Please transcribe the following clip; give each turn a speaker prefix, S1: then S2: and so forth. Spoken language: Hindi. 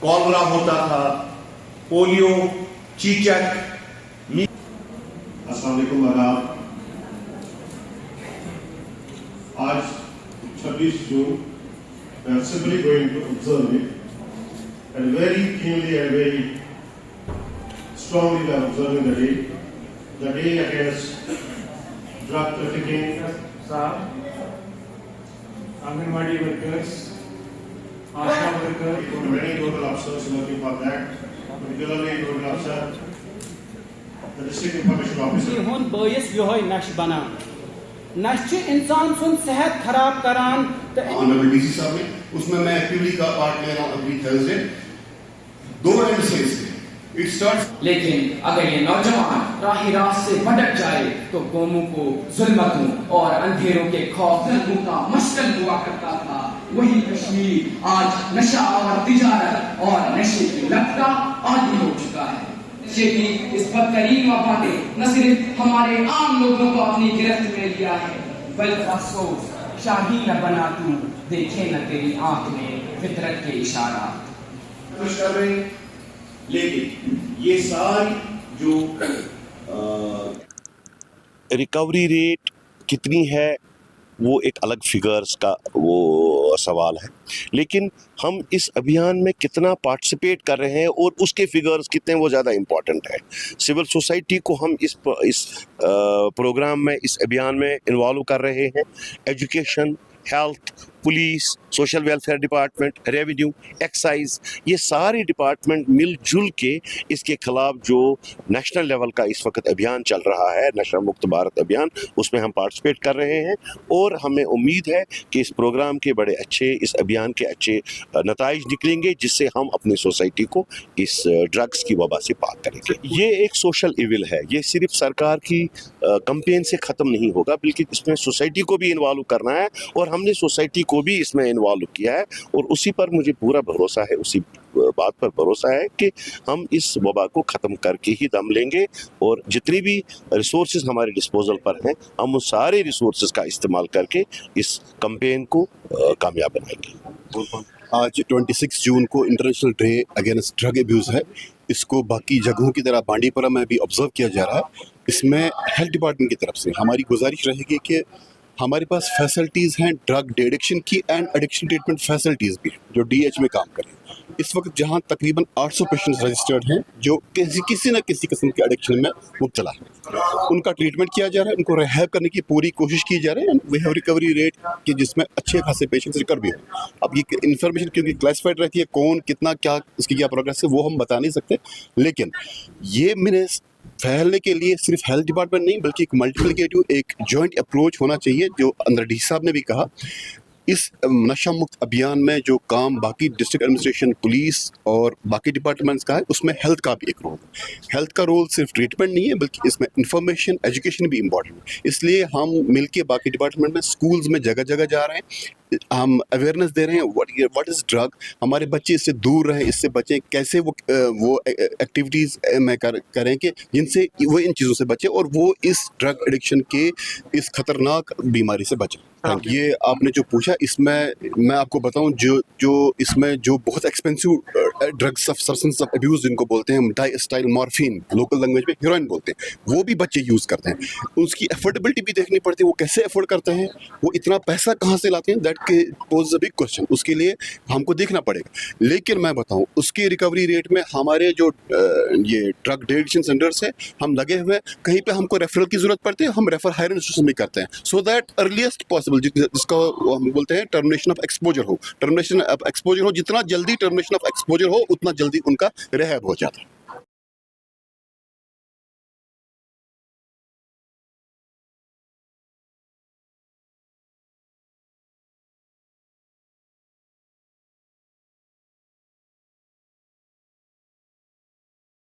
S1: कॉलरा होता था, पोलियो, चीचक।
S2: अस्सलाम वालेकुम आदाब। आज 26 जून, we are simply going to observe it and very keenly and very strongly we are observing the day against drug trafficking.
S3: Anganwadi workers, ASHA workers,
S2: Many total officers working for that, particularly total officer, the district information officer.
S4: हुन बयस यही नश बनान नश इंसान सुन सेहत खराब करान।
S5: ऑनरेबल डीसी साहब ने उसमें मैं एक्टिवली का पार्ट ले रहा हूं अगली थर्सडे। दो एंड से इट स्टार्ट्स।
S6: लेकिन अगर ये नौजवान राही रात से भटक जाए तो कौमों को जुल्मतों और अंधेरों के खौफनाकों का मस्कन हुआ करता था। वही कश्मीर आज नशा और तिजारत और नशे की लत का आदी हो चुका है। नशे की इस बदतरीन वबा ने न सिर्फ हमारे आम लोगों को अपनी गिरफ्त में लिया है, बल्कि अफसोस शाही न बना तू, देखे न तेरी आंख में फितरत के इशारा।
S1: कर रहे हैं, लेकिन ये सारी जो रिकवरी रेट कितनी है वो एक अलग फिगर्स का वो सवाल है, लेकिन हम इस अभियान में कितना पार्टिसिपेट कर रहे हैं और उसके फिगर्स कितने वो ज़्यादा इम्पॉर्टेंट है। सिविल सोसाइटी को हम इस प्रोग्राम में, इस अभियान में इन्वॉल्व कर रहे हैं। Education, health, police, social welfare department, revenue, excise, ये सारे डिपार्टमेंट मिलजुल के इसके खिलाफ जो नेशनल लेवल का इस वक्त अभियान चल रहा है, नशा मुक्त भारत अभियान, उसमें हम पार्टिसिपेट कर रहे हैं और हमें उम्मीद है कि इस प्रोग्राम के बड़े अच्छे, इस अभियान के अच्छे नताइज निकलेंगे, जिससे हम अपनी सोसाइटी को इस ड्रग्स की वबा से पाक करेंगे। ये एक सोशल इविल है, ये सिर्फ सरकार की कैंपेन से ख़त्म नहीं होगा, बल्कि इसमें सोसाइटी को भी इन्वॉल्व करना है और हमने सोसाइटी को भी इसमें इन्वॉल्व किया है और उसी पर मुझे पूरा भरोसा है, उसी बात पर भरोसा है कि हम इस वबा को ख़त्म करके ही दम लेंगे और जितनी भी रिसोर्सेज हमारे डिस्पोजल पर हैं, हम उन सारे रिसोर्सेज का इस्तेमाल करके इस कैंपेन को कामयाब बनाएंगे।
S5: आज 26 जून को international day against drug abuse है। इसको बाकी जगहों की तरह बांडीपुरा में भी ऑब्जर्व किया जा रहा है। इसमें हेल्थ डिपार्टमेंट की तरफ से हमारी गुजारिश रहेगी कि हमारे पास फैसिलिटीज़ हैं ड्रग एडिक्शन की एंड एडिक्शन ट्रीटमेंट फैसिलिटीज़ भी हैं जो डीएच में काम करें। इस वक्त जहां तकरीबन 800 पेशेंट्स रजिस्टर्ड हैं जो किसी न किसी किस्म के एडिक्शन में मुब्तला है, उनका ट्रीटमेंट किया जा रहा है, उनको रिहैब करने की पूरी कोशिश की जा रही है। वी हैव रिकवरी रेट कि जिसमें अच्छे खासे पेशेंट्स रिकवर भी हो। अब ये इन्फॉर्मेशन क्योंकि क्लासिफाइड रहती है, कौन कितना क्या इसकी क्या प्रोग्रेस है वो हम बता नहीं सकते, लेकिन ये मैंने फैलने के लिए सिर्फ हेल्थ डिपार्टमेंट नहीं बल्कि एक मल्टीप्लिकेटिव, एक जॉइंट अप्रोच होना चाहिए, जो अंदर डी साहब ने भी कहा। इस नशा मुक्त अभियान में जो काम बाकी डिस्ट्रिक्ट एडमिनिस्ट्रेशन, पुलिस और बाकी डिपार्टमेंट्स का है, उसमें हेल्थ का भी एक रोल है। हेल्थ का रोल सिर्फ ट्रीटमेंट नहीं है बल्कि इसमें इंफॉर्मेशन, एजुकेशन भी इम्पॉर्टेंट है। इसलिए हम मिलके बाकी डिपार्टमेंट में स्कूल्स में जगह जगह जा रहे हैं, हम अवेयरनेस दे रहे हैं व्हाट इज़ ड्रग, हमारे बच्चे इससे दूर रहें, इससे बचें, कैसे वो एक्टिविटीज़ में करें कि जिनसे वो इन चीज़ों से बचें और वो इस ड्रग एडिक्शन के इस खतरनाक बीमारी से बचें। ये आपने जो पूछा, इसमें मैं आपको बताऊं, जो इसमें जो बहुत expensive drugs of substance of abuse जिनको बोलते हैं, डाइस्टाइल मॉर्फिन, लोकल लैंग्वेज में हीरोइन बोलते हैं, वो भी बच्चे यूज़ करते हैं। उसकी अफोर्डेबिलिटी भी देखनी पड़ती है, वो कैसे अफोर्ड करते हैं, वो इतना पैसा कहाँ से लाते हैं, that pose a big question. उसके लिए हमको देखना पड़ेगा। लेकिन मैं बताऊं, उसकी रिकवरी रेट में हमारे जो ये ड्रग डिटेक्शन सेंटर्स है, हम लगे हुए, कहीं पे हमको रेफरल की जरूरत पड़ती है, हम रेफर हायर इंस्टीट्यूशन भी करते हैं, सो दैट अर्लीस्ट पॉसिबल जिसका हम बोलते हैं टर्मिनेशन ऑफ एक्सपोजर हो, जितना जल्दी टर्मिनेशन ऑफ एक्सपोजर हो उतना जल्दी उनका रिहैब हो जाता है।